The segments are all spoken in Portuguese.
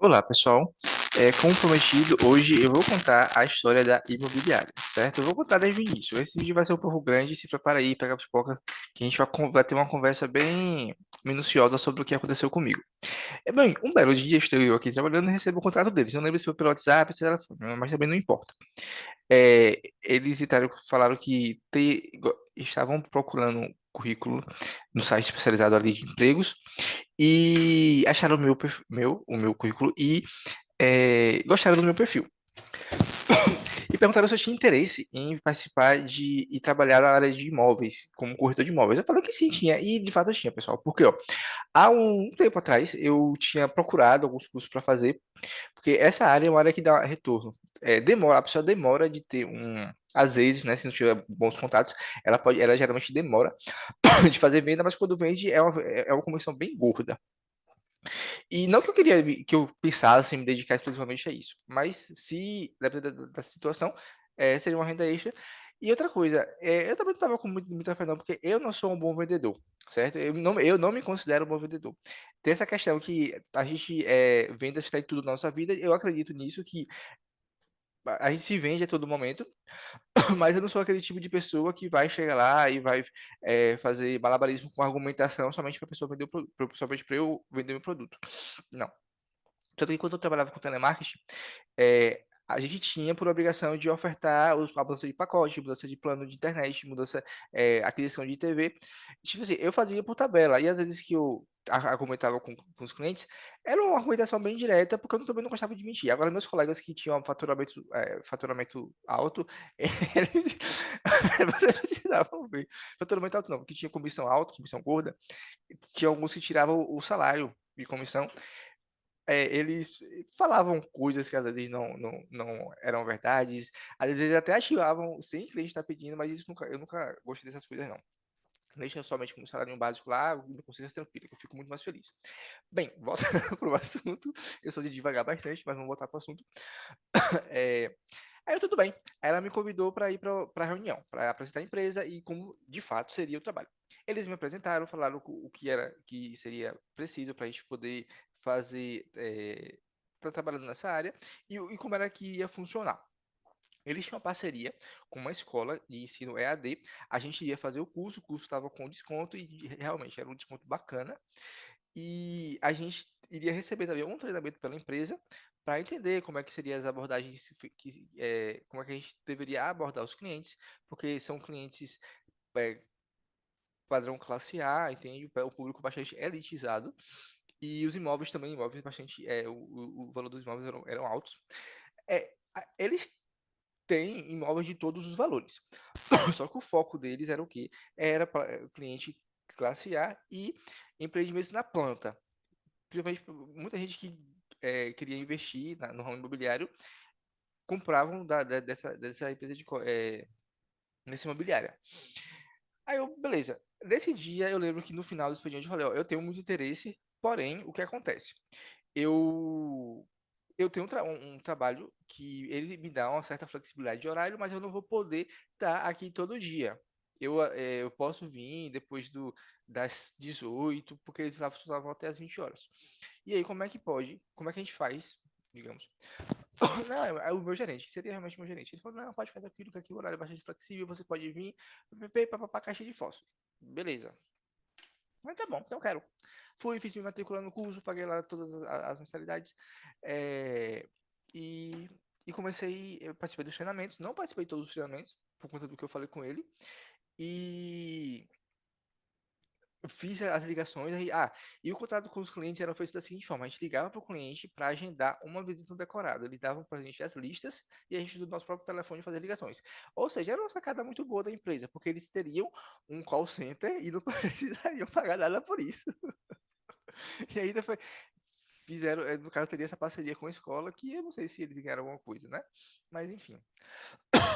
Olá, pessoal. Como prometido, hoje eu vou contar a história da imobiliária, certo? Eu vou contar desde o início. Esse vídeo vai ser um pouco grande, se prepara aí, pega a pipoca, que a gente vai ter uma conversa bem minuciosa sobre o que aconteceu comigo. Bem, um belo dia estou eu aqui trabalhando e recebo o contrato deles. Não lembro se foi pelo WhatsApp, se era, mas também não importa. Eles falaram que estavam procurando um currículo no site especializado ali de empregos e acharam o meu currículo e gostaram do meu perfil. E perguntaram se eu tinha interesse em participar e trabalhar na área de imóveis, como corretor de imóveis. Eu falei que sim, tinha, e de fato eu tinha, pessoal. Porque, ó, há um tempo atrás eu tinha procurado alguns cursos para fazer, porque essa área é uma área que dá retorno. A pessoa demora de ter um. Às vezes, né, se não tiver bons contatos, ela geralmente demora de fazer venda, mas quando vende é uma comissão bem gorda. E não que eu queria que eu pensasse em me dedicar exclusivamente a isso, mas se dependendo da situação, seria uma renda extra. E outra coisa, eu também não estava com muita fé não, porque eu não sou um bom vendedor, certo? Eu não me considero um bom vendedor. Tem essa questão que a gente, vendas está em tudo na nossa vida, eu acredito nisso, que a gente se vende a todo momento, mas eu não sou aquele tipo de pessoa que vai chegar lá e vai fazer malabarismo com argumentação somente para a pessoa vender somente para eu vender meu produto. Não. Tanto que quando eu trabalhava com telemarketing, a gente tinha por obrigação de ofertar a mudança de pacote, mudança de plano de internet, aquisição de TV. Tipo assim, eu fazia por tabela, e às vezes que eu argumentava com os clientes, era uma argumentação bem direta, porque eu também não gostava de mentir. Agora, meus colegas que tinham faturamento alto, eles você precisavam ver. Faturamento alto não, que tinha comissão alta, comissão gorda, tinha alguns que tiravam o salário de comissão, eles falavam coisas que às vezes não eram verdades, às vezes eles até ativavam sem cliente estar pedindo, mas eu nunca gostei dessas coisas não. Deixa somente com o salário básico lá, com consciência tranquila, que eu fico muito mais feliz. Bem, volta para o assunto. Eu sou de devagar bastante, mas vamos voltar para o assunto. É, Aí eu, tudo bem. Aí ela me convidou para ir para a reunião, para apresentar a empresa e como de fato seria o trabalho. Eles me apresentaram, falaram o que era que seria preciso para a gente poder fazer, estar trabalhando nessa área e como era que ia funcionar. Eles tinham uma parceria com uma escola de ensino EAD. A gente ia fazer o curso estava com desconto e realmente era um desconto bacana. E a gente iria receber também um treinamento pela empresa para entender como é que seriam as abordagens, como é que a gente deveria abordar os clientes, porque são clientes é, padrão classe A, entende? O público bastante elitizado. E os imóveis também, imóveis bastante. O valor dos imóveis eram altos. Eles têm imóveis de todos os valores. Só que o foco deles era o quê? Era para cliente classe A e empreendimentos na planta. Principalmente muita gente que queria investir no ramo imobiliário compravam dessa empresa nessa imobiliária. Aí eu, beleza. Nesse dia eu lembro que no final do expediente eu falei, ó, eu tenho muito interesse, porém, o que acontece? Eu eu tenho um trabalho que ele me dá uma certa flexibilidade de horário, mas eu não vou poder estar aqui todo dia. Eu posso vir depois das 18, porque eles lá funcionavam até as 20 horas. E aí, como é que pode? Como é que a gente faz, digamos? Não, é o meu gerente, que seria realmente o meu gerente. Ele falou, não, pode fazer aquilo, que aqui o horário é bastante flexível, você pode vir, para caixa de fósforo. Beleza. Mas tá bom, então eu quero. Fui, fiz me matricular no curso, paguei lá todas as mensalidades. é, e, e comecei, eu participei dos treinamentos, não participei de todos os treinamentos, por conta do que eu falei com ele. E eu fiz as ligações e o contrato com os clientes era feito da seguinte forma: a gente ligava para o cliente para agendar uma visita decorada. Eles davam para a gente as listas e a gente do nosso próprio telefone fazia ligações. Ou seja, era uma sacada muito boa da empresa, porque eles teriam um call center e não precisariam pagar nada por isso. E ainda fizeram, no caso, teria essa parceria com a escola, que eu não sei se eles ganharam alguma coisa, né? Mas enfim,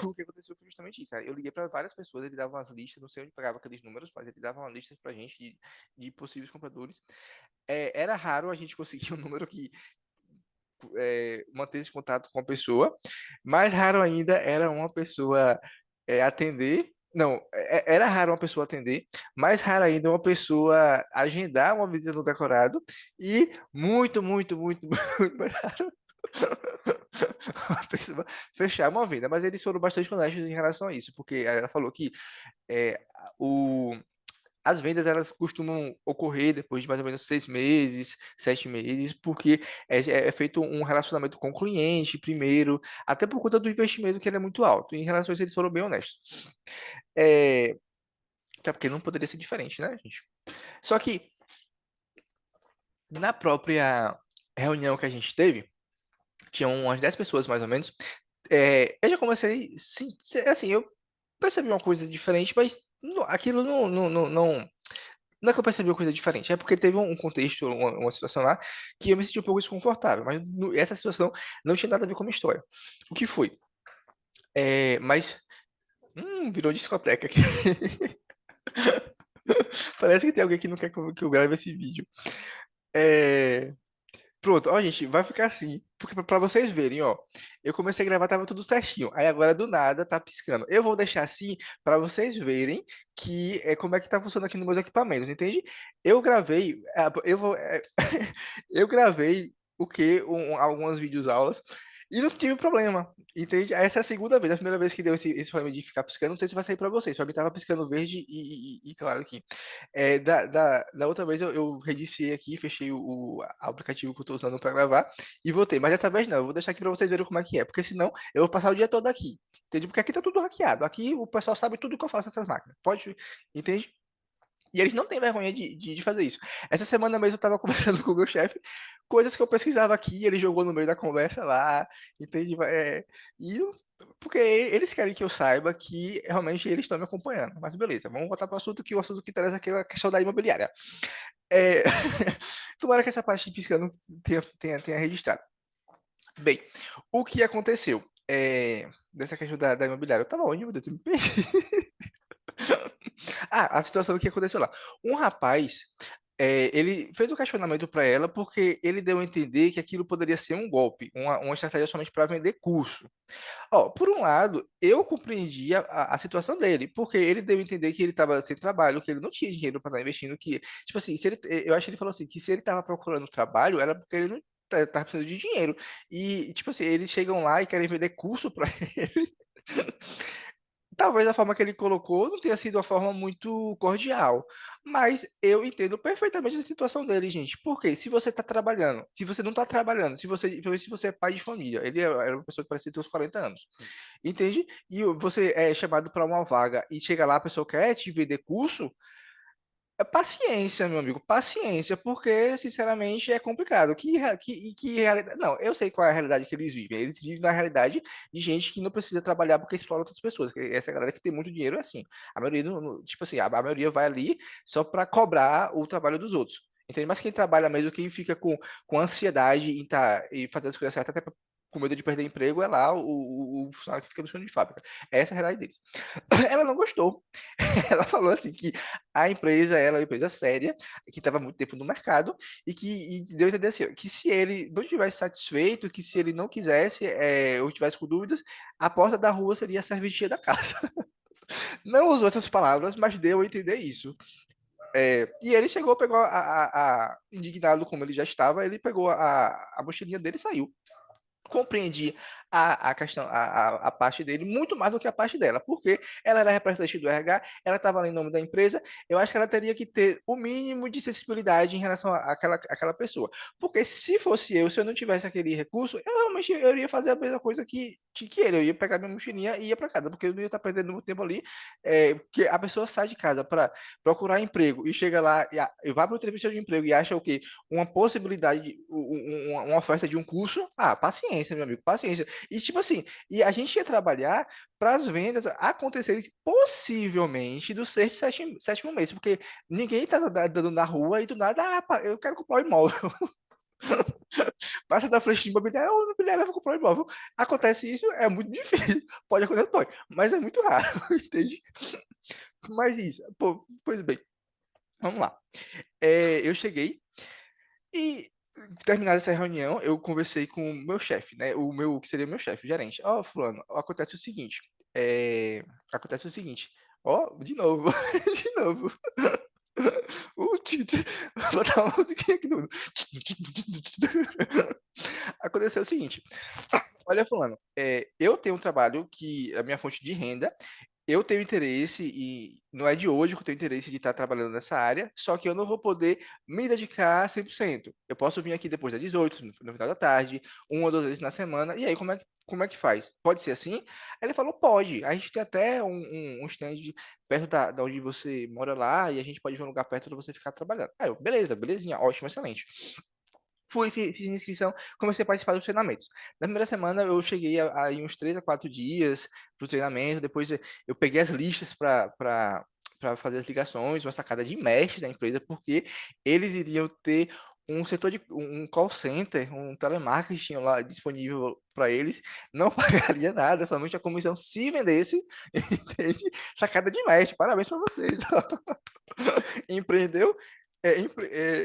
o que aconteceu foi justamente isso. Eu liguei para várias pessoas, ele dava umas listas, não sei onde pegava aqueles números, mas ele dava uma lista pra gente de possíveis compradores. Era raro a gente conseguir um número que mantesse contato com a pessoa, mais raro ainda era uma pessoa atender. Não, era raro uma pessoa atender, mais raro ainda uma pessoa agendar uma visita no decorado e muito, muito mais raro uma pessoa fechar uma venda. Mas eles foram bastante honestos em relação a isso, porque ela falou que é, o, as vendas elas costumam ocorrer depois de mais ou menos 6 meses, 7 meses, porque é feito um relacionamento com o cliente primeiro, até por conta do investimento que ele é muito alto. Em relação a isso, eles foram bem honestos. É, até porque não poderia ser diferente, né, gente? Só que na própria reunião que a gente teve, tinham umas 10 pessoas mais ou menos. Eu já comecei, sim, assim, eu percebi uma coisa diferente, mas aquilo não é que eu percebi uma coisa diferente, é porque teve um contexto, uma situação lá, que eu me senti um pouco desconfortável, mas essa situação não tinha nada a ver com a minha história. O que foi? Mas, virou discoteca aqui. Parece que tem alguém que não quer que eu grave esse vídeo. É, Pronto, ó, gente, vai ficar assim. Porque pra vocês verem, ó. Eu comecei a gravar, tava tudo certinho. Aí agora do nada tá piscando. Eu vou deixar assim pra vocês verem que é como é que tá funcionando aqui nos meus equipamentos, entende? Eu gravei, eu gravei o quê? Algumas videoaulas e não tive problema, entende? Essa é a segunda vez, a primeira vez que deu esse problema de ficar piscando, não sei se vai sair pra vocês. Pra mim tava piscando verde e claro aqui. Da outra vez eu reiniciei aqui, fechei o aplicativo que eu tô usando para gravar e voltei. Mas dessa vez não, eu vou deixar aqui para vocês verem como é que é, porque senão eu vou passar o dia todo aqui. Entende? Porque aqui tá tudo hackeado. Aqui o pessoal sabe tudo que eu faço nessas máquinas. Pode, entende? E eles não têm vergonha de fazer isso. Essa semana mesmo eu tava conversando com o meu chefe, coisas que eu pesquisava aqui, ele jogou no meio da conversa lá, entende? Porque eles querem que eu saiba que realmente eles estão me acompanhando. Mas beleza, vamos voltar para o assunto, que o assunto que interessa aqui é a questão da imobiliária. É... Tomara que essa parte de piscando tenha registrado. Bem, o que aconteceu? Dessa questão da imobiliária. Eu tava onde, meu Deus? Eu me perdi. A situação que aconteceu lá. Um rapaz, ele fez um questionamento para ela porque ele deu a entender que aquilo poderia ser um golpe, uma estratégia somente para vender curso. Ó, por um lado, eu compreendi a situação dele, porque ele deu a entender que ele estava sem trabalho, que ele não tinha dinheiro para estar investindo, que, tipo assim, eu acho que ele falou assim, que se ele estava procurando trabalho, era porque ele não estava precisando de dinheiro. E, tipo assim, eles chegam lá e querem vender curso para ele. Talvez a forma que ele colocou não tenha sido uma forma muito cordial, mas eu entendo perfeitamente a situação dele, gente. Porque se você está trabalhando, se você não está trabalhando, se você é pai de família, ele era uma pessoa que parecia ter uns 40 anos, entende? E você é chamado para uma vaga e chega lá, a pessoa quer te vender curso, é paciência, meu amigo, paciência, porque, sinceramente, é complicado. Que realidade... Não, eu sei qual é a realidade que eles vivem. Eles vivem na realidade de gente que não precisa trabalhar porque explora outras pessoas. Essa galera que tem muito dinheiro é assim. A maioria, tipo assim, a maioria vai ali só para cobrar o trabalho dos outros. Entende? Mas quem trabalha mesmo, quem fica com ansiedade em fazer as coisas certas, até com medo de perder emprego, é lá o funcionário que fica no chão de fábrica. Essa é a realidade deles. Ela não gostou. Ela falou assim que a empresa era uma empresa séria, que estava há muito tempo no mercado, e deu a entender assim, que se ele não estivesse satisfeito, que se ele não quisesse, ou tivesse com dúvidas, a porta da rua seria a serventia da casa. Não usou essas palavras, mas deu a entender isso. E ele chegou, pegou indignado como ele já estava, ele pegou a mochilinha dele e saiu. Compreendi a questão, a parte dele, muito mais do que a parte dela, porque ela era representante do RH, ela estava ali em nome da empresa, eu acho que ela teria que ter o mínimo de sensibilidade em relação àquela pessoa. Porque se fosse eu, se eu não tivesse aquele recurso, eu realmente eu iria fazer a mesma coisa que ele, eu ia pegar minha mochilinha e ia para casa, porque eu não ia estar perdendo muito tempo ali, porque a pessoa sai de casa para procurar emprego e chega lá e vai para o entrevista de emprego e acha o quê? Uma possibilidade, uma oferta de um curso, paciência, meu amigo, paciência. E tipo assim, e a gente ia trabalhar para as vendas acontecerem possivelmente do sexto, sétimo mês, porque ninguém tá dando na rua e do nada, eu quero comprar um imóvel. Passa da frente de imobiliária, ou imobiliária, eu vou comprar um imóvel. Acontece isso, é muito difícil. Pode acontecer, pode, mas é muito raro, entende? Mas isso, pô, pois bem, vamos lá. Eu cheguei. E terminada essa reunião, eu conversei com o meu chefe, né? O meu, que seria meu chefe, o gerente. Ó, fulano, acontece o seguinte. Acontece o seguinte. Ó, de novo, de novo. Vou botar uma musiquinha aqui no. Aconteceu o seguinte: olha, fulano, eu tenho um trabalho que é a minha fonte de renda. Eu tenho interesse e não é de hoje que eu tenho interesse de estar trabalhando nessa área, só que eu não vou poder me dedicar 100%. Eu posso vir aqui depois das 18, no final da tarde, uma ou duas vezes na semana, e aí como é que faz? Pode ser assim? Aí ele falou, pode. A gente tem até um stand perto da onde você mora lá, e a gente pode ver um lugar perto para você ficar trabalhando. Aí eu, beleza, belezinha, ótimo, excelente. Fui, fiz minha inscrição, comecei a participar dos treinamentos. Na primeira semana eu cheguei a ir uns 3 a 4 dias para o treinamento, depois eu peguei as listas para fazer as ligações, uma sacada de mestres da empresa, porque eles iriam ter um setor de um call center, um telemarketing lá disponível para eles, não pagaria nada, somente a comissão se vendesse, entende? Sacada de mestre, parabéns para vocês. Empreendeu?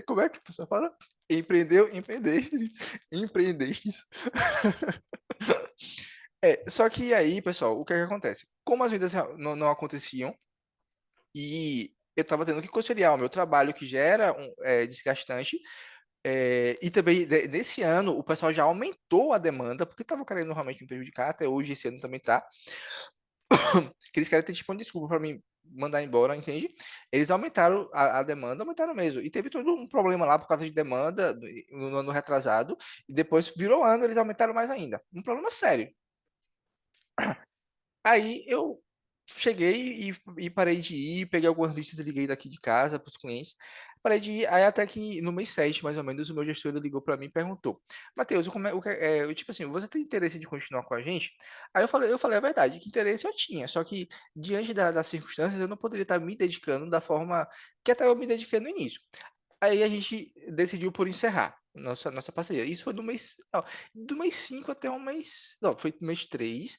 Como é que a pessoa fala? Empreendeu, empreendestes. Só que aí, pessoal, o que é que acontece? Como as vendas não aconteciam e eu estava tendo que conciliar o meu trabalho, que já era desgastante, e também nesse ano o pessoal já aumentou a demanda, porque estava querendo realmente me prejudicar, até hoje esse ano também tá. Que eles querem ter tipo uma desculpa para me mandar embora, entende? Eles aumentaram a demanda, aumentaram mesmo. E teve todo um problema lá por causa de demanda no ano retrasado, e depois virou ano, eles aumentaram mais ainda. Um problema sério. Aí eu cheguei e parei de ir, peguei algumas listas e liguei daqui de casa para os clientes. Parei de ir, aí até que no mês 7, mais ou menos, o meu gestor ele ligou para mim e perguntou: Matheus, tipo assim, você tem interesse de continuar com a gente? Aí eu falei a verdade, que interesse eu tinha, só que diante das circunstâncias eu não poderia estar me dedicando da forma que até eu me dediquei no início. Aí a gente decidiu por encerrar nossa parceria. Isso foi do mês 5 até o mês. Não, foi do mês 3,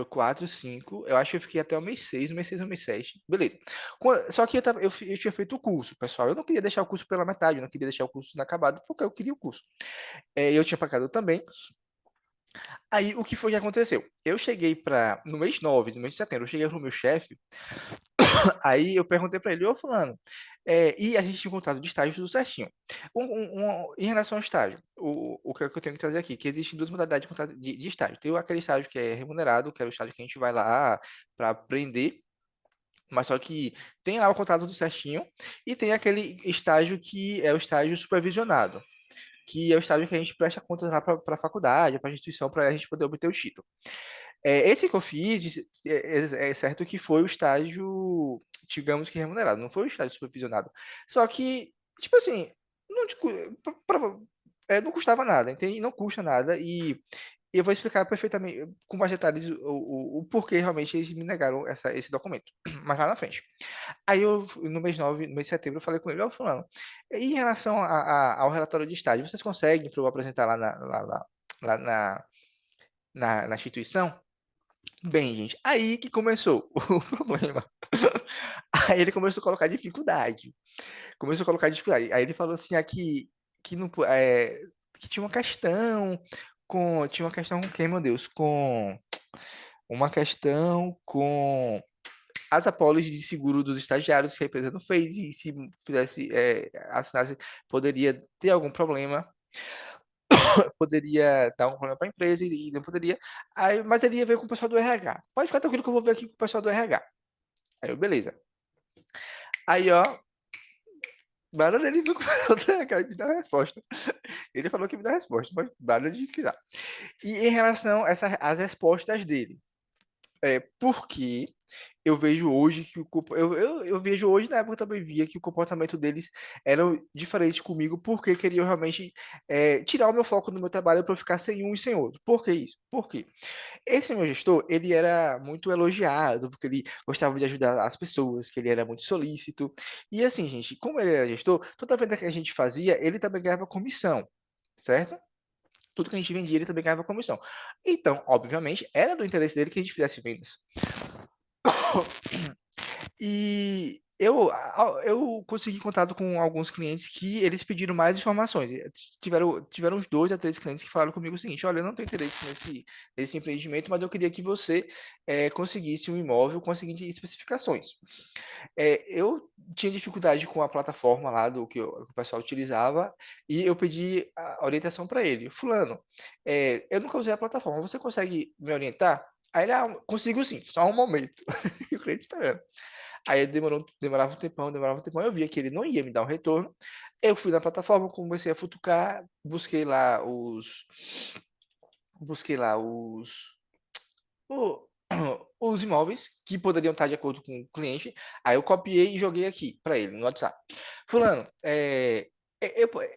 4, 5. Eu acho que eu fiquei até o mês 6, no mês 6 ou mês 7. Beleza. Só que eu tinha feito o curso, pessoal. Eu não queria deixar o curso pela metade, eu não queria deixar o curso inacabado, porque eu queria o curso. Eu tinha pagado também. Aí o que foi que aconteceu? Eu cheguei no mês 9, no mês de setembro, eu cheguei pro meu chefe. Aí eu perguntei para ele, ô fulano, e a gente tinha um contrato de estágio tudo certinho. Em relação ao estágio, o que é que eu tenho que trazer aqui? Que existem duas modalidades de contrato de estágio. Tem aquele estágio que é remunerado, que é o estágio que a gente vai lá para aprender, mas só que tem lá o contrato tudo certinho, e tem aquele estágio que é o estágio supervisionado, que é o estágio que a gente presta contas lá para a faculdade, para a instituição, para a gente poder obter o título. Esse que eu fiz, é certo que foi o estágio, digamos que remunerado, não foi o estágio supervisionado. Só que, tipo assim, não, não custava nada, entende? Não custa nada e eu vou explicar perfeitamente, com mais detalhes, o porquê realmente eles me negaram esse documento, mas lá na frente. Aí eu, no mês 9, no mês de setembro, eu falei com ele, ó, fulano, e em relação ao relatório de estágio, vocês conseguem para eu apresentar lá na instituição? Bem, gente, aí que começou o problema. Aí ele começou a colocar dificuldade. Começou a colocar dificuldade. Aí ele falou assim, que, não, que tinha uma questão com quem, meu Deus? Com uma questão com as apólices de seguro dos estagiários que a empresa não fez, e se fizesse, assinasse, poderia ter algum problema, poderia dar um problema para a empresa e não poderia. Aí, mas ele ia ver com o pessoal do RH. Pode ficar tranquilo que eu vou ver aqui com o pessoal do RH. Aí eu, beleza. Aí, ó, nada dele viu com o pessoal do RH e me dá a resposta. Ele falou que me dá a resposta, mas nada de que dá. E em relação às respostas dele, porque eu vejo hoje que eu vejo hoje, na época eu também via que o comportamento deles era diferente comigo, porque queriam realmente tirar o meu foco do meu trabalho para eu ficar sem um e sem outro. Por que isso? Por quê? Esse meu gestor, ele era muito elogiado, porque ele gostava de ajudar as pessoas, que ele era muito solícito. E assim, gente, como ele era gestor, toda venda que a gente fazia, ele também ganhava comissão, certo? Tudo que a gente vendia, ele também ganhava comissão. Então, obviamente, era do interesse dele que a gente fizesse vendas. E eu consegui contato com alguns clientes que eles pediram mais informações. Tiveram uns 2 a 3 clientes que falaram comigo o seguinte: olha, eu não tenho interesse nesse empreendimento, mas eu queria que você conseguisse um imóvel com as seguintes especificações. Eu tinha dificuldade com a plataforma lá que o pessoal utilizava e eu pedi a orientação para ele. Fulano, eu nunca usei a plataforma, você consegue me orientar? Aí ele, consigo sim, só um momento. E o cliente esperando. Aí demorava um tempão, eu via que ele não ia me dar um retorno. Eu fui na plataforma, comecei a futucar, busquei lá o- os imóveis que poderiam estar de acordo com o cliente. Aí eu copiei e joguei aqui para ele no WhatsApp. Fulano,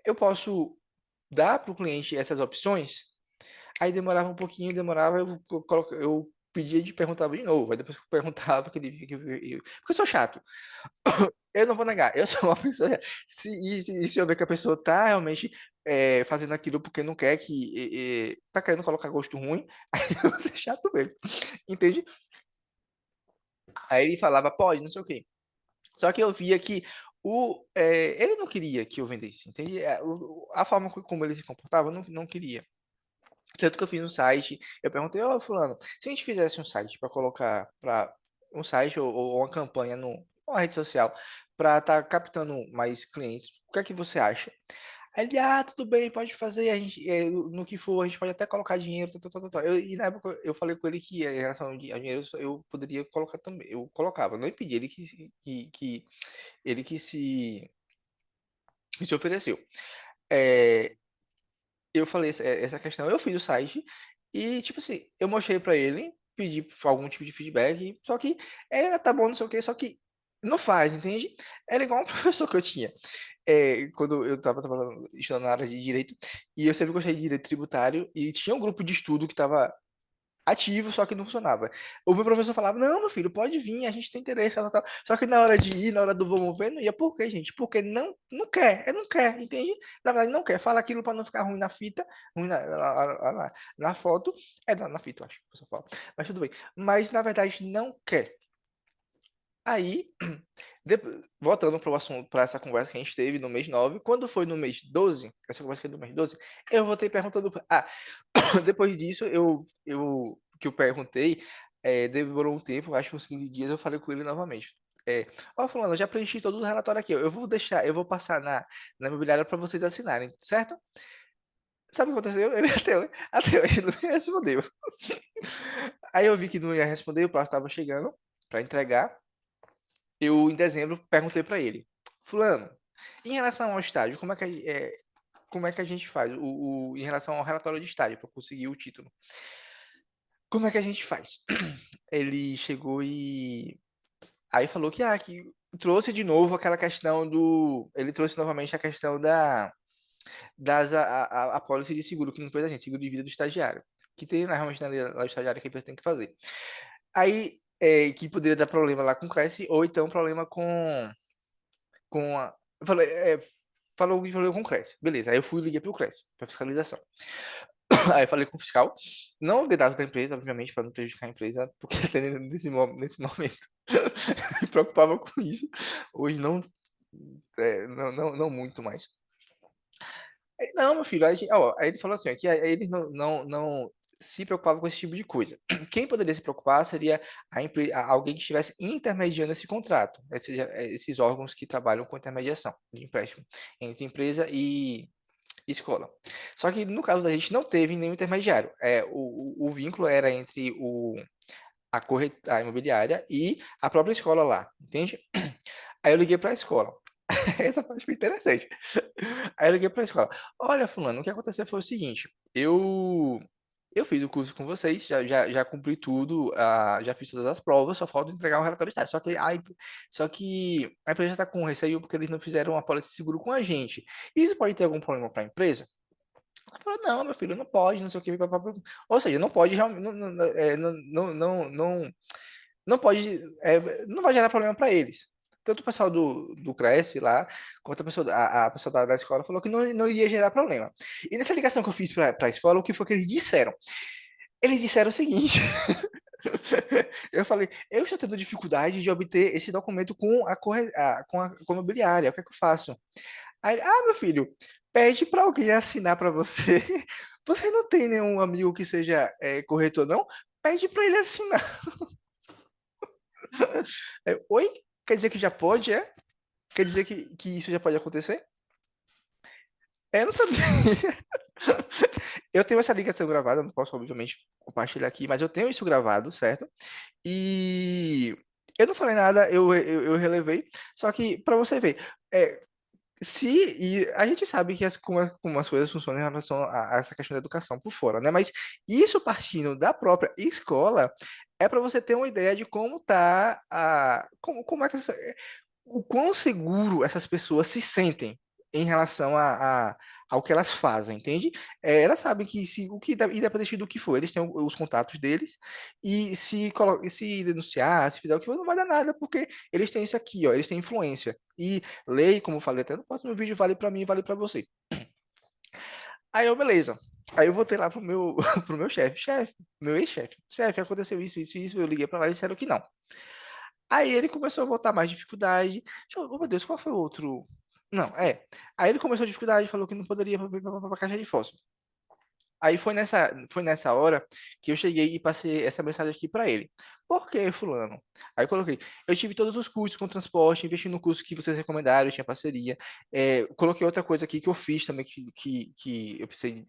eu posso dar para o cliente essas opções? Aí demorava um pouquinho, demorava, eu pedia de perguntava de novo. Aí depois que eu perguntava, que ele via que porque eu sou chato. Eu não vou negar, eu sou uma pessoa. Se eu ver que a pessoa tá realmente fazendo aquilo porque não quer tá querendo colocar gosto ruim, aí eu vou ser chato mesmo. Entende? Aí ele falava, pode, não sei o quê. Só que eu via que ele não queria que eu vendesse, entende? A forma como ele se comportava, eu não queria. Tanto que eu fiz um site, eu perguntei, ô fulano, se a gente fizesse um site para colocar para um site ou uma campanha numa rede social para estar captando mais clientes, o que é que você acha? Aí ele, tudo bem, pode fazer, a gente, no que for, a gente pode até colocar dinheiro, e na época eu falei com ele que em relação ao dinheiro eu poderia colocar também, eu colocava, não impedi, ele que se ofereceu. É, eu falei essa questão, eu fiz o site e, tipo assim, eu mostrei pra ele, pedi algum tipo de feedback, só que ele tá bom, não sei o que, só que não faz, entende? Era igual um professor que eu tinha, quando eu tava trabalhando, estudando na área de direito, e eu sempre gostei de direito tributário, e tinha um grupo de estudo que tava ativo, só que não funcionava. O meu professor falava, não, meu filho, pode vir, a gente tem interesse, tal, tal, tal. Só que na hora de ir, na hora do vamos ver, não ia. Por quê, gente? Porque não quer, não quer, entende? Na verdade, não quer. Fala aquilo para não ficar ruim na fita, ruim na foto. Na fita, eu acho que o pessoal fala. Mas tudo bem. Mas, na verdade, não quer. Aí, de- voltando para o assunto, para essa conversa que a gente teve no mês 9, quando foi no mês 12, essa conversa que é do mês 12, eu voltei perguntando. Depois disso, que eu perguntei, demorou um tempo, acho que uns 15 dias, eu falei com ele novamente. Fulano, eu já preenchi todo o relatório aqui, ó. Eu vou passar na imobiliária para vocês assinarem, certo? Sabe o que aconteceu? Ele até hoje não me respondeu. Aí eu vi que não ia responder, o prazo estava chegando para entregar. Eu, em dezembro, perguntei para ele, Fulano, em relação ao estágio, como é que a gente faz em relação ao relatório de estágio para conseguir o título? Como é que a gente faz? Ele chegou e aí falou que trouxe de novo aquela questão ele trouxe novamente a questão das a apólice de seguro que não fez a gente, seguro de vida do estagiário, que tem realmente na lei lá do estagiário que a empresa tem que fazer. Aí que poderia dar problema lá com o Cresce ou então problema com a falei, falou que problema com o Cresce. Beleza, aí eu fui e liguei pro Cresce, para fiscalização. Aí eu falei com o fiscal, não de dados da empresa, obviamente, para não prejudicar a empresa, porque até nesse momento me preocupava com isso. Hoje não muito mais. Não, meu filho, aí ele falou assim, ó, que aí eles não se preocupavam com esse tipo de coisa. Quem poderia se preocupar seria alguém que estivesse intermediando esse contrato, esses órgãos que trabalham com intermediação de empréstimo entre empresa e escola. Só que no caso da gente não teve nenhum intermediário. O vínculo era entre a imobiliária e a própria escola lá, entende? Aí eu liguei para a escola. Essa parte foi interessante. Aí eu liguei para a escola. Olha, fulano, o que aconteceu foi o seguinte. Eu fiz o curso com vocês, já cumpri tudo, já fiz todas as provas, só falta entregar um relatório de estágio. Só que a empresa está com receio porque eles não fizeram uma pólice de seguro com a gente. Isso pode ter algum problema para a empresa? Ela falou, não, meu filho, não pode, não sei o que. Papapá. Ou seja, não pode realmente, não pode, não vai gerar problema para eles. Tanto o pessoal do Cresce lá, quanto a pessoa da escola falou que não iria gerar problema. E nessa ligação que eu fiz para a escola, o que foi que eles disseram? Eles disseram o seguinte: Eu falei, eu estou tendo dificuldade de obter esse documento com com a imobiliária, o que é que eu faço? Aí, ele, meu filho, pede para alguém assinar para você. Você não tem nenhum amigo que seja corretor, não? Pede para ele assinar. Oi? Quer dizer que já pode, é? Quer dizer que isso já pode acontecer? Eu não sabia. Eu tenho essa ligação gravada, não posso, obviamente, compartilhar aqui, mas eu tenho isso gravado, certo? E eu não falei nada, eu relevei. Só que, para você ver, é, se, e a gente sabe que como as coisas funcionam em relação a essa questão da educação por fora, né? Mas isso partindo da própria escola é para você ter uma ideia de como tá como é que o quão seguro essas pessoas se sentem em relação ao que elas fazem, entende? Elas sabem que se o que independente do que for, eles têm os contatos deles e se denunciar, se fizer o que for, não vai dar nada, porque eles têm isso aqui, ó, eles têm influência. E lei, como eu falei até no próximo vídeo, vale para mim, vale para você. Aí eu, beleza. Aí eu voltei lá pro meu, pro meu chefe, meu ex-chefe. Chefe, aconteceu isso. Eu liguei para lá e disseram que não. Aí ele começou a botar mais dificuldade. Oh, meu Deus, qual foi o outro? Não, é. Aí ele começou a dificuldade, falou que não poderia para caixa de fósforo. Aí foi nessa hora que eu cheguei e passei essa mensagem aqui para ele. Por que, fulano? Aí eu coloquei, eu tive todos os custos com transporte, investi no curso que vocês recomendaram, eu tinha parceria. Coloquei outra coisa aqui que eu fiz também, que eu precisei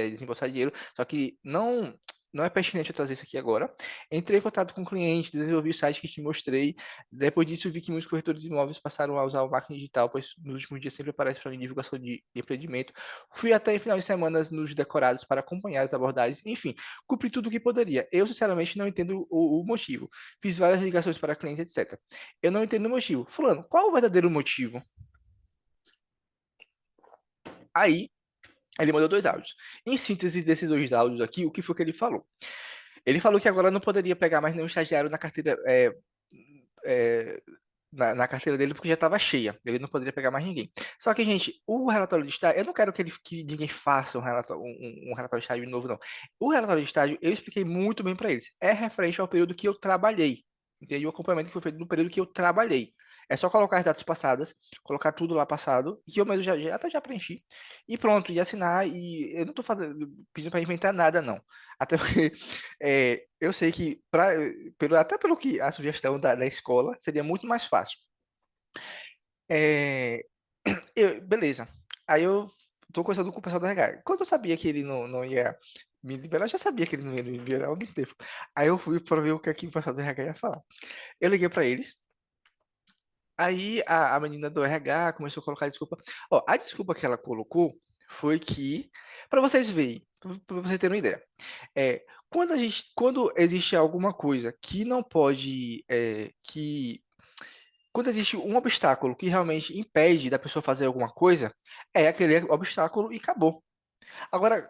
desembolsar dinheiro, só que não é pertinente eu trazer isso aqui agora. Entrei em contato com o cliente, desenvolvi o site que te mostrei. Depois disso, vi que muitos corretores de imóveis passaram a usar o marketing digital, pois nos últimos dias sempre aparece para mim divulgação de empreendimento. Fui até em final de semana nos decorados para acompanhar as abordagens. Enfim, cumpri tudo o que poderia. Eu, sinceramente, não entendo o motivo. Fiz várias ligações para clientes, etc. Eu não entendo o motivo. Fulano, qual o verdadeiro motivo? Aí, ele mandou dois áudios. Em síntese desses dois áudios aqui, o que foi que ele falou? Ele falou que agora não poderia pegar mais nenhum estagiário na carteira é, na carteira dele porque já estava cheia. Ele não poderia pegar mais ninguém. Só que, gente, o relatório de estágio, eu não quero que ninguém faça um relatório de estágio de novo, não. O relatório de estágio, eu expliquei muito bem para eles. É referente ao período que eu trabalhei. Entendeu? O acompanhamento que foi feito no período que eu trabalhei. É só colocar as datas passadas, colocar tudo lá passado, que eu mesmo até já preenchi, e pronto, e assinar, e eu não estou pedindo para inventar nada, não. Até porque eu sei que, até pelo que a sugestão da escola, seria muito mais fácil. É, beleza. Aí eu tô conversando com o pessoal do RH. Quando eu sabia que ele não ia me liberar, eu já sabia que ele não ia me liberar há algum tempo. Aí eu fui para ver o que é que o pessoal do RH ia falar. Eu liguei para eles. Aí a menina do RH começou a colocar desculpa. Ó, a desculpa que ela colocou foi que, para vocês verem, para vocês terem uma ideia, quando existe alguma coisa que não pode, quando existe um obstáculo que realmente impede da pessoa fazer alguma coisa, é aquele obstáculo e acabou. Agora,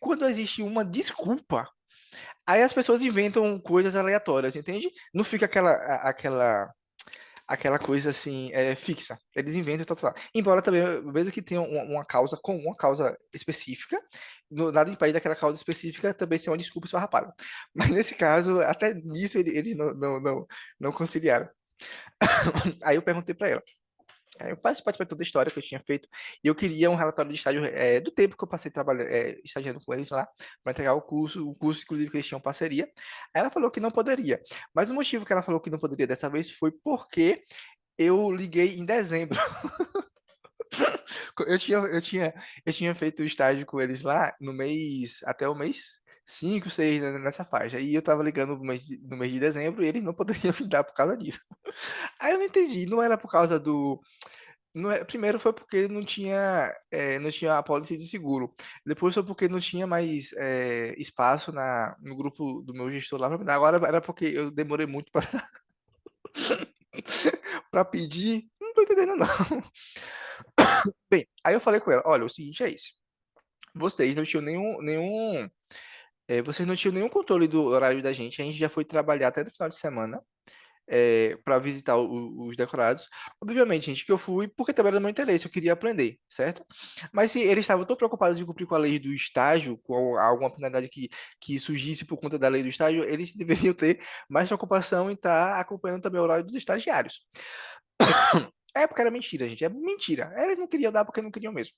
quando existe uma desculpa, aí as pessoas inventam coisas aleatórias, entende? Não fica aquela coisa assim, fixa. Eles inventam e tal. Embora também, mesmo que tenha uma causa com uma causa específica, nada impede daquela causa específica também ser uma desculpa esfarrapada. Mas nesse caso, até nisso eles não conciliaram. Aí eu perguntei para ela. Eu participei de toda a história que eu tinha feito e eu queria um relatório de estágio do tempo que eu passei trabalhando, estagiando com eles lá para entregar o curso, inclusive, que eles tinham parceria. Aí ela falou que não poderia, mas o motivo que ela falou que não poderia dessa vez foi porque eu liguei em dezembro. Eu tinha feito o estágio com eles lá no mês, até o mês 5, 6, né, nessa faixa. E eu tava ligando no mês de dezembro e eles não poderiam me dar por causa disso. Aí eu não entendi, não era por causa do. Não primeiro foi porque não tinha a pólice de seguro. Depois foi porque não tinha mais espaço no grupo do meu gestor lá pra me dar. Agora era porque eu demorei muito para pedir. Não tô entendendo, não. Bem, aí eu falei com ela, olha, o seguinte é esse. Vocês não tinham vocês não tinham nenhum controle do horário da gente. A gente já foi trabalhar até no final de semana. para visitar os decorados. Obviamente, gente, que eu fui porque também era do meu interesse, eu queria aprender, certo? Mas se eles estavam tão preocupados em cumprir com a lei do estágio, com alguma penalidade que surgisse por conta da lei do estágio, eles deveriam ter mais preocupação em estar acompanhando também o horário dos estagiários. É porque era mentira, gente, é mentira. Eles não queriam dar porque não queriam mesmo.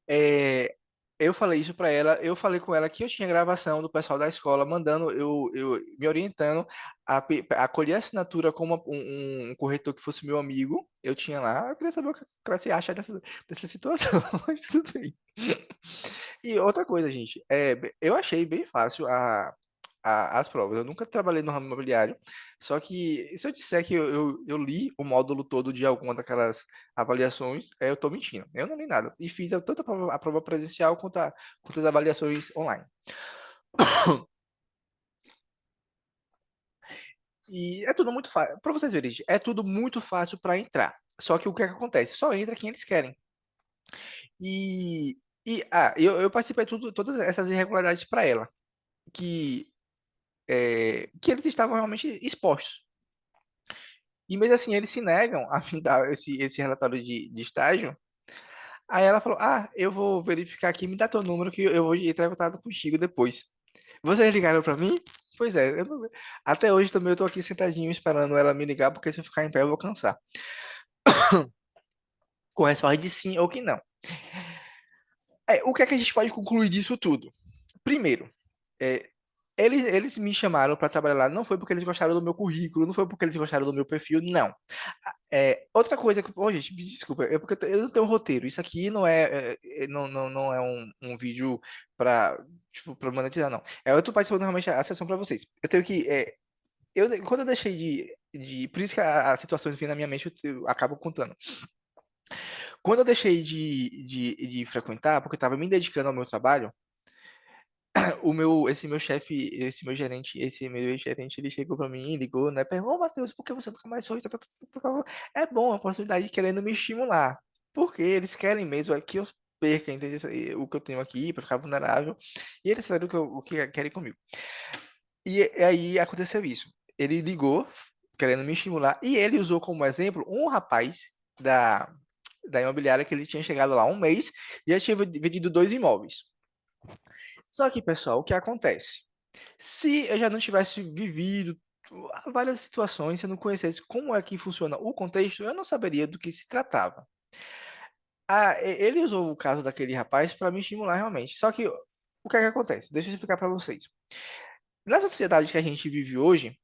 É, eu falei isso pra ela, eu falei com ela que eu tinha gravação do pessoal da escola mandando, eu me orientando a colher a assinatura como um corretor que fosse meu amigo. Eu tinha lá, eu queria saber o que você acha dessa situação, mas tudo bem. E outra coisa, gente, eu achei bem fácil as provas. Eu nunca trabalhei no ramo imobiliário, só que se eu disser que eu li o módulo todo de alguma daquelas avaliações, eu tô mentindo. Eu não li nada. E fiz tanto a prova presencial quanto as avaliações online. E é tudo muito fácil. Para vocês verem, gente, é tudo muito fácil para entrar. Só que o que é que acontece? Só entra quem eles querem. E, eu participei de todas essas irregularidades para ela, que, que eles estavam realmente expostos. E mesmo assim, eles se negam a me dar esse relatório de estágio. Aí ela falou: Ah, eu vou verificar aqui, me dá teu número que eu vou entrar em contato contigo depois. Vocês ligaram pra mim? Pois é, até hoje também eu tô aqui sentadinho esperando ela me ligar, porque se eu ficar em pé eu vou cansar. Com resposta de sim ou que não. O que é que a gente pode concluir disso tudo? Primeiro, é, eles me chamaram para trabalhar lá, não foi porque eles gostaram do meu currículo, não foi porque eles gostaram do meu perfil, não. Outra coisa que, oh, gente, me desculpa, é porque eu não tenho roteiro. Isso aqui não é um vídeo para tipo, para monetizar, não. Eu tô participando realmente a sessão para vocês. Eu tenho que, quando eu deixei por isso que as situações vêm na minha mente, eu acabo contando. Quando eu deixei de frequentar, porque eu estava me dedicando ao meu trabalho, esse meu chefe, esse meu gerente, ele chegou pra mim, ligou, né? Perguntou: Ô, Matheus, por que você nunca mais foi? É bom, a oportunidade querendo me estimular. Porque eles querem mesmo é que eu perca, entende? O que eu tenho aqui pra ficar vulnerável. E eles sabem o que querem comigo. E aí aconteceu isso. Ele ligou, querendo me estimular, e ele usou como exemplo um rapaz da imobiliária que ele tinha chegado lá há um mês e já tinha vendido dois imóveis. Só que, pessoal, o que acontece? Se eu já não tivesse vivido várias situações, se eu não conhecesse como é que funciona o contexto, eu não saberia do que se tratava. Ele usou o caso daquele rapaz para me estimular realmente. Só que o que é que acontece? Deixa eu explicar para vocês. Na sociedade que a gente vive hoje,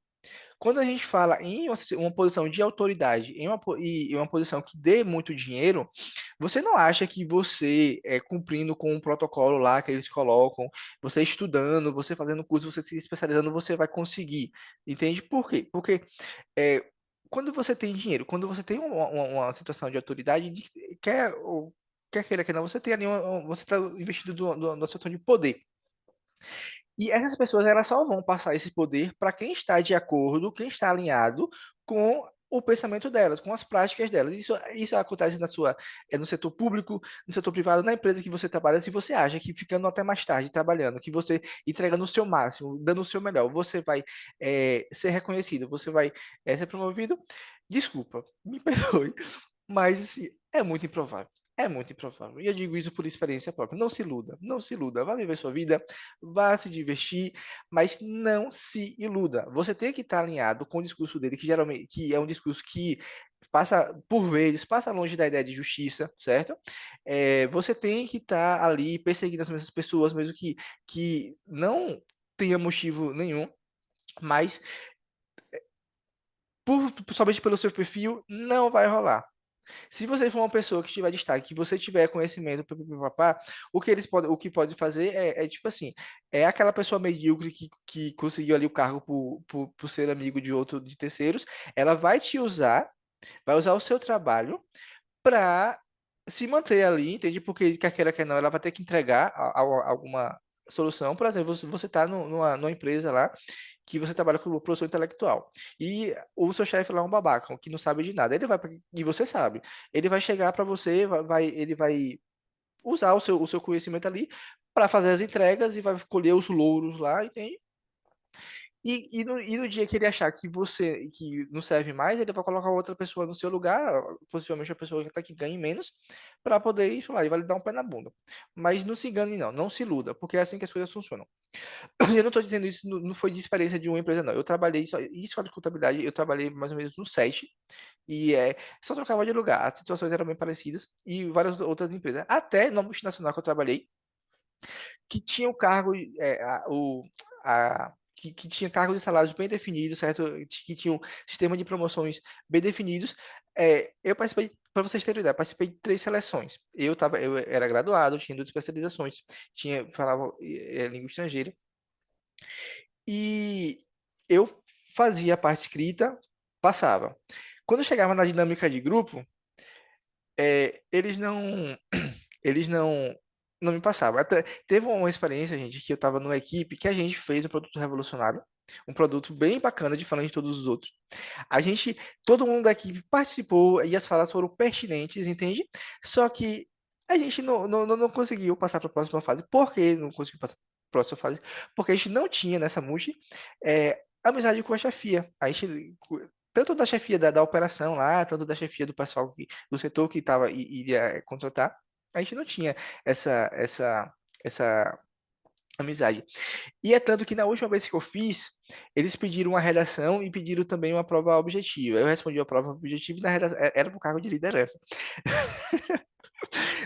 quando a gente fala em uma posição de autoridade, em uma posição que dê muito dinheiro, você não acha que você, cumprindo com o protocolo lá que eles colocam, você estudando, você fazendo curso, você se especializando, você vai conseguir. Entende por quê? Porque é, quando você tem dinheiro, quando você tem uma situação de autoridade, quer queira que não, você tem ali você está investido numa situação de poder. E essas pessoas elas só vão passar esse poder para quem está de acordo, quem está alinhado com o pensamento delas, com as práticas delas. Isso acontece no setor público, no setor privado, na empresa que você trabalha. Se você acha que ficando até mais tarde trabalhando, que você entregando o seu máximo, dando o seu melhor, você vai ser reconhecido, você vai ser promovido, desculpa, me perdoe, mas assim, é muito improvável. É muito improvável. E eu digo isso por experiência própria. Não se iluda, não se iluda. Vá viver sua vida, vá se divertir, mas não se iluda. Você tem que estar alinhado com o discurso dele, que é um discurso que passa, por vezes, passa longe da ideia de justiça, certo? Você tem que estar ali perseguindo as mesmas pessoas, mesmo que não tenha motivo nenhum, mas somente pelo seu perfil, não vai rolar. Se você for uma pessoa que tiver destaque, que você tiver conhecimento, papá, o que pode fazer tipo assim, é aquela pessoa medíocre que conseguiu ali o cargo por ser amigo de terceiros, ela vai te usar, vai usar o seu trabalho para se manter ali, entende? Porque quer queira, quer não, ela vai ter que entregar alguma solução. Por exemplo, você está numa empresa lá que você trabalha com produção intelectual e o seu chefe lá é um babaca, que não sabe de nada. E você sabe. Ele vai chegar para você, ele vai usar o seu conhecimento ali para fazer as entregas e vai colher os louros lá, entende? E no dia que ele achar que você que não serve mais, ele vai colocar outra pessoa no seu lugar, possivelmente a pessoa que tá que ganhe menos, para poder ir lá e vai lhe dar um pé na bunda. Mas não se engane, não, não se iluda, porque é assim que as coisas funcionam. Eu não estou dizendo isso, não foi de experiência de uma empresa, não. Eu trabalhei só, isso de contabilidade, eu trabalhei mais ou menos no 7 e só trocava de lugar. As situações eram bem parecidas e várias outras empresas. Até na multinacional que eu trabalhei, que tinha o cargo, que tinha cargos de salários bem definidos, certo? Que tinha um sistema de promoções bem definidos. Eu participei, para vocês terem ideia, participei de 3 seleções. Eu era graduado, tinha 2 especializações, falava língua estrangeira, e eu fazia a parte escrita, passava. Quando eu chegava na dinâmica de grupo, eles não me passavam. Até, teve uma experiência, gente, que eu estava numa equipe que a gente fez um produto revolucionário, um produto bem bacana, diferente de todos os outros. Todo mundo da equipe participou e as falas foram pertinentes, entende? Só que a gente não conseguiu passar para a próxima fase. Por que não conseguiu passar para a próxima fase? Porque a gente não tinha nessa multi amizade com a chefia. Tanto da chefia da operação lá, tanto da chefia do pessoal do setor que iria contratar, a gente não tinha essa amizade. E é tanto que na última vez que eu fiz, eles pediram uma redação e pediram também uma prova objetiva. Eu respondi a prova objetiva e na redação era para o cargo de liderança.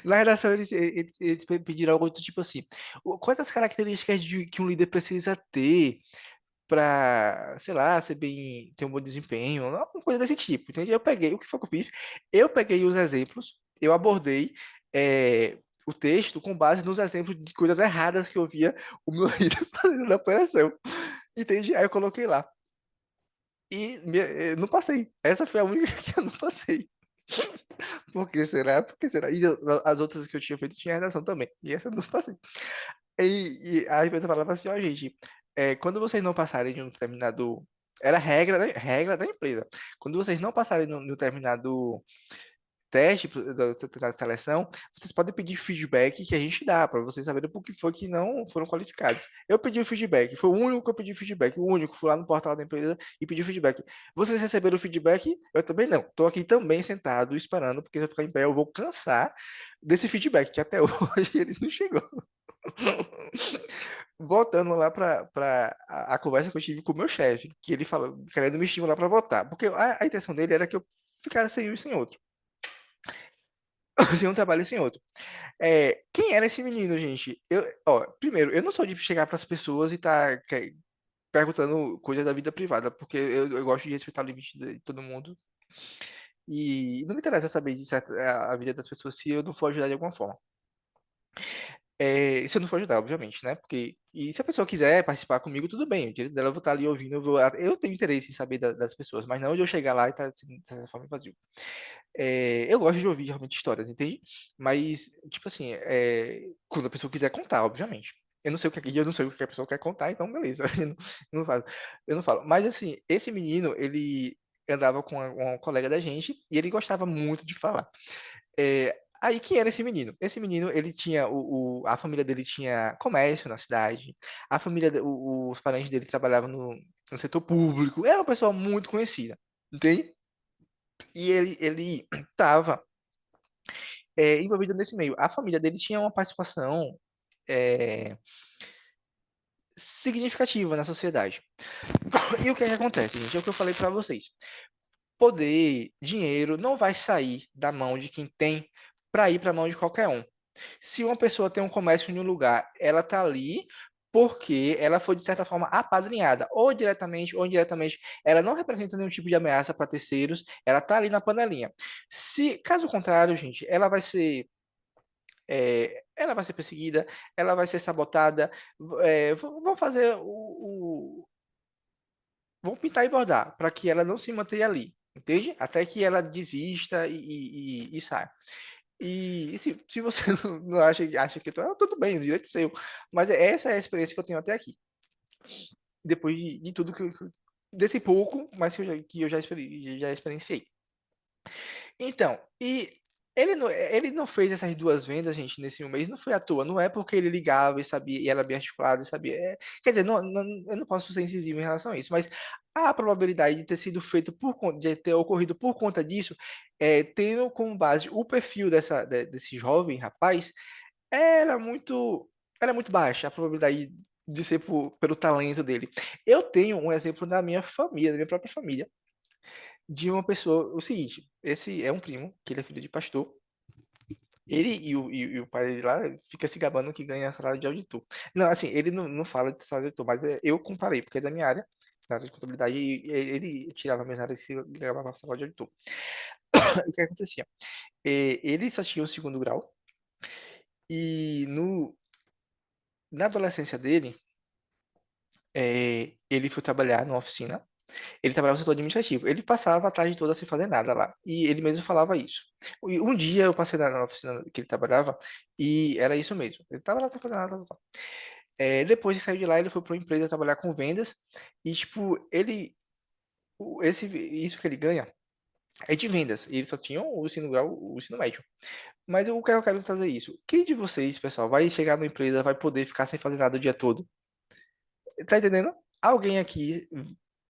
Na redação eles pediram algo do tipo assim: quais as características que um líder precisa ter para, sei lá, ter um bom desempenho, alguma coisa desse tipo, entende? Eu peguei, o que foi que eu fiz? Eu peguei os exemplos, eu abordei o texto com base nos exemplos de coisas erradas que eu via o meu líder fazendo na operação, entende? Aí eu coloquei lá. E não passei. Essa foi a única que eu não passei. Por que será? Por que será? E as outras que eu tinha feito tinha redação também. E essa eu não passei. E a empresa falava assim, ó, gente, quando vocês não passarem de um determinado. Era regra da empresa. Quando vocês não passarem no determinado teste da seleção, vocês podem pedir feedback que a gente dá, para vocês saberem por que foi que não foram qualificados. Eu pedi o feedback, foi o único que eu pedi feedback, o único, fui lá no portal da empresa e pedi feedback. Vocês receberam o feedback? Eu também não. Estou aqui também sentado, esperando, porque se eu ficar em pé, eu vou cansar desse feedback, que até hoje ele não chegou. Voltando lá para a conversa que eu tive com o meu chefe, que ele falou, querendo me estimular para votar, porque a intenção dele era que eu ficasse sem um e sem outro, sem um trabalho e sem outro. Quem era esse menino, gente? Primeiro, eu não sou de chegar para as pessoas e estar perguntando coisas da vida privada, porque eu gosto de respeitar o limite de todo mundo. E não me interessa saber a vida das pessoas se eu não for ajudar de alguma forma. Se eu não for ajudar, obviamente, né? E se a pessoa quiser participar comigo, tudo bem. O direito dela eu vou estar ali ouvindo. Eu tenho interesse em saber das pessoas, mas não de eu chegar lá e estar de certa forma vazio. Eu gosto de ouvir realmente histórias, entende? Mas, tipo assim, quando a pessoa quiser contar, obviamente. Eu não sei o que a pessoa quer contar, então beleza. Eu não falo. Eu não falo. Mas assim, esse menino, ele andava com uma colega da gente e ele gostava muito de falar. Aí, quem era esse menino? Esse menino, ele tinha, a família dele tinha comércio na cidade, os parentes dele trabalhavam no setor público, era uma pessoa muito conhecida, entende? E ele estava envolvido nesse meio. A família dele tinha uma participação é, significativa na sociedade. E o que é que acontece, gente? É o que eu falei para vocês. Poder, dinheiro, não vai sair da mão de quem tem para ir para a mão de qualquer um. Se uma pessoa tem um comércio em um lugar, ela tá ali porque ela foi, de certa forma, apadrinhada, ou diretamente ou indiretamente. Ela não representa nenhum tipo de ameaça para terceiros, ela tá ali na panelinha. Se, caso contrário, gente, ela vai ser perseguida, ela vai ser sabotada, vão fazer vão pintar e bordar para que ela não se mantenha ali, entende? Até que ela desista e saia. E se você não acha que tudo bem, o direito é seu. Mas essa é a experiência que eu tenho até aqui. Depois de tudo desse pouco, mas que eu já experienciei. Então, ele não fez essas duas vendas, gente, nesse um mês, não foi à toa. Não é porque ele ligava e sabia, e era bem articulado e sabia. Quer dizer, eu não posso ser incisivo em relação a isso, mas a probabilidade de ter sido feito de ter ocorrido por conta disso, tendo como base o perfil desse jovem rapaz, era muito, era muito baixa a probabilidade de ser pelo talento dele. Eu tenho um exemplo da minha família, da minha própria família, de uma pessoa, o seguinte, esse é um primo, que ele é filho de pastor. Ele e o pai dele lá fica se gabando que ganha salário de auditor. Não, assim, ele não fala de salário de auditor, mas eu comparei, porque é da minha área, da área de contabilidade, e ele tirava a minha área e se gabava salário de auditor. O que acontecia? Ele só tinha o segundo grau, e na adolescência dele, ele foi trabalhar numa oficina. Ele trabalhava no setor administrativo. Ele passava a tarde toda sem fazer nada lá. E ele mesmo falava isso. E um dia eu passei na oficina que ele trabalhava e era isso mesmo. Ele estava lá sem fazer nada. Tal, tal. Depois de sair de lá, ele foi para uma empresa trabalhar com vendas. E, tipo, isso que ele ganha é de vendas. E ele só tinha o ensino grau, o ensino médio. Mas o que eu quero trazer isso? Quem de vocês, pessoal, vai chegar numa empresa, vai poder ficar sem fazer nada o dia todo? Tá entendendo? Alguém aqui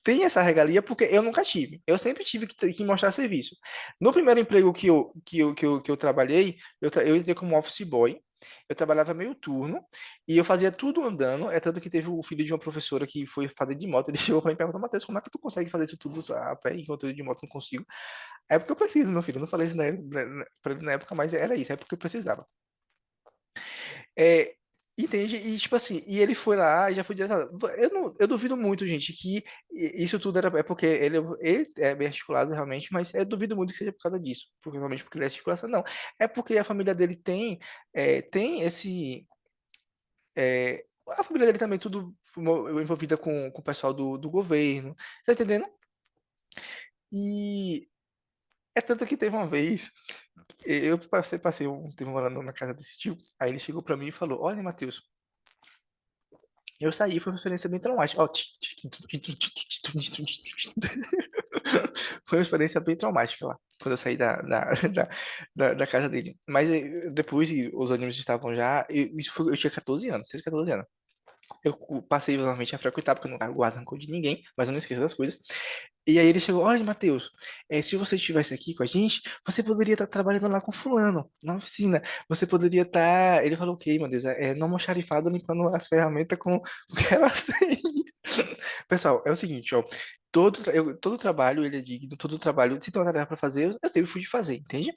tem essa regalia porque eu nunca tive. Eu sempre tive que mostrar serviço. No primeiro emprego que eu trabalhei, eu entrei como office boy. Eu trabalhava meio turno e eu fazia tudo andando. É tanto que teve o filho de uma professora que foi fazer de moto. Ele chegou para mim e perguntou: Matheus, como é que tu consegue fazer isso tudo a pé enquanto eu de moto não consigo? É porque eu preciso, meu filho. Eu não falei isso pra ele na época, mas era isso. É porque eu precisava. É, entende? E tipo assim, e ele foi lá e já foi direto. Eu duvido muito, gente, que isso tudo é porque ele é bem articulado realmente, mas eu duvido muito que seja por causa disso, porque realmente porque ele é articulação, não. É porque a família dele tem esse. A família dele também tudo envolvida com o pessoal do governo, tá entendendo? E é tanto que teve uma vez, eu passei um tempo morando na casa desse tio, aí ele chegou pra mim e falou: Olha, Matheus. Eu saí, foi uma experiência bem traumática. Ó, foi uma experiência bem traumática lá, quando eu saí da casa dele. Mas depois os ônibus estavam já. Eu tinha 14 anos, 13, 14 anos. Eu passei novamente a frequentar, porque eu não guardo rancor de ninguém, mas eu não esqueço das coisas. E aí ele chegou: Olha, Matheus, se você estivesse aqui com a gente, você poderia estar trabalhando lá com fulano, na oficina. Você poderia estar. Ele falou: Ok, meu Deus, no almoxarifado limpando as ferramentas com querosene. Pessoal, é o seguinte, ó. Todo trabalho, ele é digno, todo trabalho, se tem uma tarefa para fazer, eu sempre fui de fazer, entende?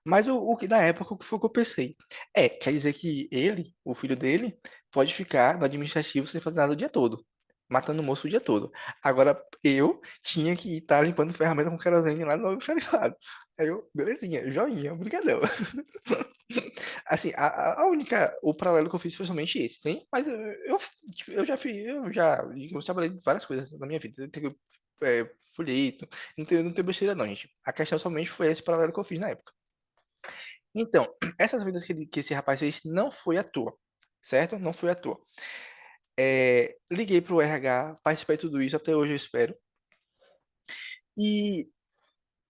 Mas o que na época, o que foi que eu pensei? Quer dizer que ele, o filho dele, pode ficar no administrativo sem fazer nada o dia todo, matando moço o dia todo. Agora, eu tinha que estar limpando ferramenta com querosene lá no almoxarifado. Aí eu, belezinha, joinha, obrigadão. Assim, o paralelo que eu fiz foi somente esse, tem? Mas eu eu trabalhei em várias coisas na minha vida. Eu tenho folheto, não tem besteira não, gente. A questão somente foi esse paralelo que eu fiz na época. Então, essas vendas que esse rapaz fez não foi à toa, certo? Não foi à toa. Liguei pro RH, participei de tudo isso, até hoje eu espero. E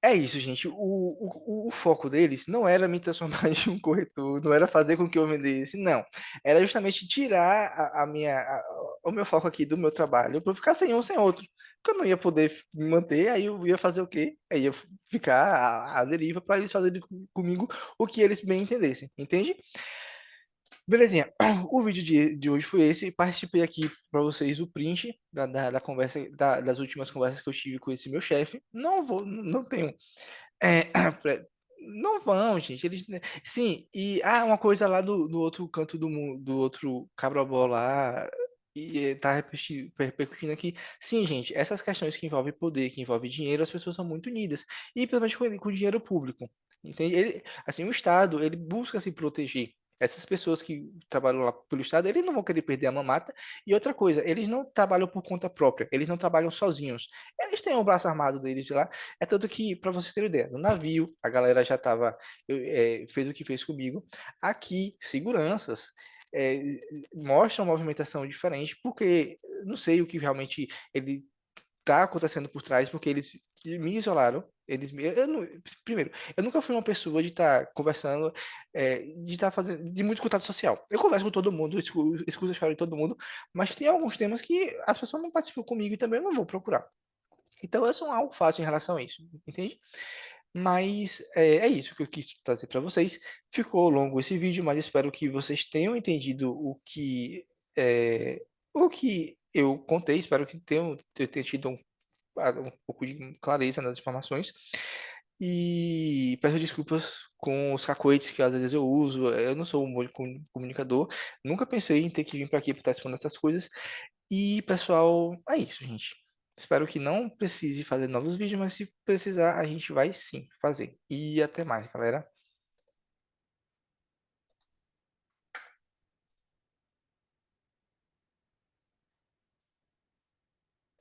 é isso, gente. O foco deles não era me transformar em um corretor, não era fazer com que eu vendesse, não. Era justamente tirar o meu foco aqui do meu trabalho para eu ficar sem um, sem outro. Porque eu não ia poder me manter, aí eu ia fazer o quê? Aí ia ficar à deriva para eles fazerem comigo o que eles bem entendessem, entende? Belezinha. O vídeo de hoje foi esse. Participei aqui para vocês o print da conversa, das últimas conversas que eu tive com esse meu chefe. Não vou, não tenho não vão, gente. Eles, sim, e uma coisa lá do outro canto do mundo, do outro Cabrobó lá, e tá repercutindo aqui. Sim, gente, essas questões que envolvem poder, que envolvem dinheiro, as pessoas são muito unidas. E principalmente com dinheiro público. Entende? Assim, o Estado, ele busca se proteger. Essas pessoas que trabalham lá pelo Estado, eles não vão querer perder a mamata. E outra coisa, eles não trabalham por conta própria, eles não trabalham sozinhos. Eles têm o braço armado deles de lá, tanto que, para vocês terem ideia, no navio, a galera já estava, fez o que fez comigo. Aqui, seguranças é, mostram uma movimentação diferente, porque não sei o que realmente ele está acontecendo por trás, porque eles me isolaram. eu primeiro, eu nunca fui uma pessoa de estar conversando, de estar fazendo, de muito contato social. Eu converso com todo mundo, escuto a história de todo mundo, mas tem alguns temas que as pessoas não participam comigo e também eu não vou procurar. Então eu sou algo fácil em relação a isso, entende? Mas é isso que eu quis trazer para vocês. Ficou longo esse vídeo, mas espero que vocês tenham entendido é, o que eu contei. Espero que tenham tido um pouco de clareza nas informações. E peço desculpas com os cacoetes que às vezes eu uso. Eu não sou um bom comunicador. Nunca pensei em ter que vir para aqui para estar expondo essas coisas. E, pessoal, é isso, gente. Espero que não precise fazer novos vídeos, mas se precisar, a gente vai sim fazer. E até mais, galera.